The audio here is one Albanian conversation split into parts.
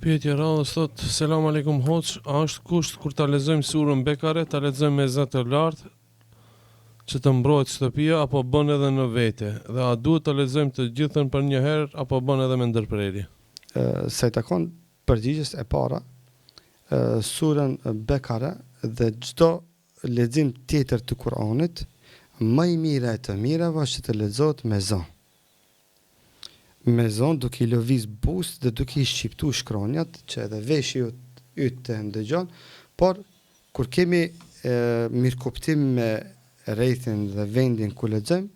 Pyetja radhës thot: Selam aleikum hoç, a është kusht kur ta lexojmë surën Bekare, ta lexojmë me zë të lartë që të mbrohet shtëpia apo bën edhe në vete? Dhe a duhet ta lexojmë të gjithën për një herë apo bën edhe me ndërprerje? Se i takon përgjigjes e para, surën Bekare dhe çdo lexim tjetër të Kuranit, më i mira e të mirave është të lexohet me zë. Me zonë duke i lëviz buzë dhe duke i shqiptu shkronjat, që edhe veshi yt të ndëgjon, por kur kemi mirëkuptim me rrethin dhe vendin ku lexojmë,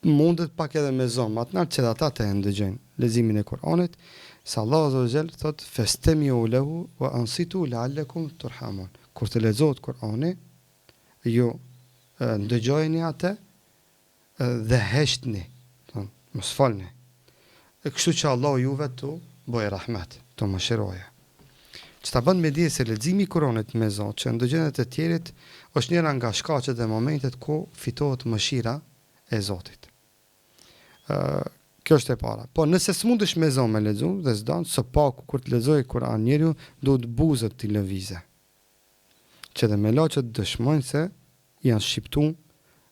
mundet pak edhe me zonë, matnar që ata të ndëgjojnë leximin e Kuranit, se Allah azza wa jall thot fastami'u lahu wa ansitu la'allakum turhamun. Kur të lexohet Kurani, ju ndëgjojeni atë dhe heshtni. Mos falni. Kështu që Allah juve të bëjë rahmet, të mëshiroje. Që ta bën me dije se leximi i Kuranit me zë, që ndëgjënët të tjerit, është njëra nga shkaqet e momentet ku fitohet mëshira e Zotit. Kjo është e para. Po nëse s'mundesh me zë me lexu, dhe s'dan, së paku kur të lexojë Kur'an njeriu, duhet buzët të lëvizë. Që dhe me laçet dëshmojnë se janë shqiptuar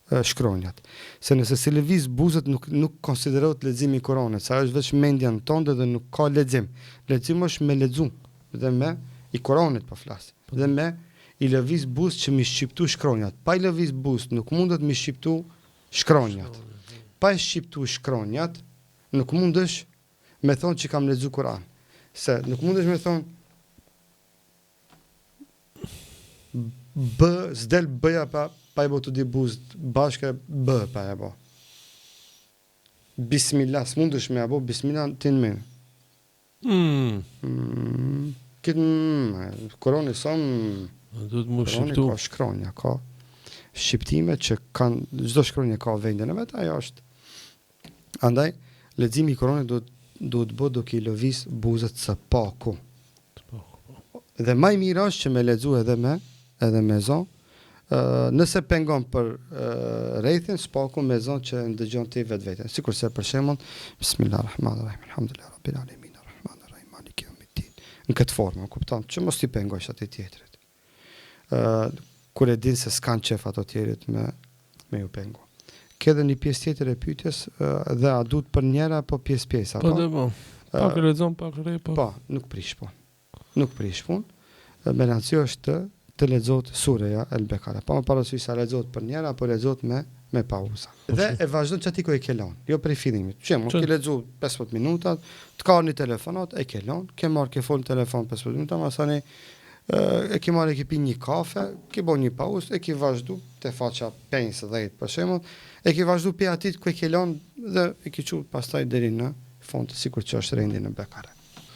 shkronjat. Se nëse si lëviz buzët nuk konsiderohet leximi i Kuranit, sa është vetëm mendja tonë dhe nuk ka lexim. Leximi është me lexu, dhe me i Kuranit po flas. Dhe me i lëviz buzë që mi shqiptu shkronjat. Pa i lëviz buzë nuk mundet mi shqiptu shkronjat. Pa i shqiptu shkronjat, nuk mundesh me thonë që kam lexu Kur'an. Se nuk mundesh me thonë s'del bëja pa e bo të di buzë bashkë bë pa e bo. Bismillah, s'mundesh me e bo, bismillah ti në menë. Koroni sonë, shqiptu. Ka shkronja, ka shqiptime që kanë, çdo shkronja ka vendin e vetë, ajo është. Andaj, leximi i Koranit duhet bë duke i lëviz buzët së paku. Dhe më i mirë është që me lexu edhe me zë. Nëse pengon për rrethin, s'paku me zonë që ndëgjon ti vetveten. Sikur se për shembull, Bismillahirrahmanirrahim, alhamdulillahi rabbil alamin, arrahmanirrahim, maliki yawmiddin. Në këtë formë, kupton, që mos ti pengosh atë tjetrit. Kur e din se s'kan qef ato tjerit me ju pengu. Ke edhe një pjesë tjetër e pyetjes dhe a duhet për njëra apo pjesë apo? Po dhe po. Pak lexon, pak rre, po. Po, nuk prish punë. Nuk prish punë. Menacio është të lexohet sureja El Bekare. Pa më parasysh sa lexohet për njëra apo lexohet me pauza. Dhe e vazhdon çati ku e ke lënë, jo prej fillimit. Ke lexu 15 minuta, të ka një telefonat, e ke lënë, ke marrë ke fol telefon 15 minuta, masani e ke marrë ke pi një kafe, ke bën një pauzë, e ke vazhdu te faça 50 për shembull, e ke vazhdu pe atit ku e ke lënë dhe e ke çu pastaj deri në fund, sikur që është rendi në Bekare.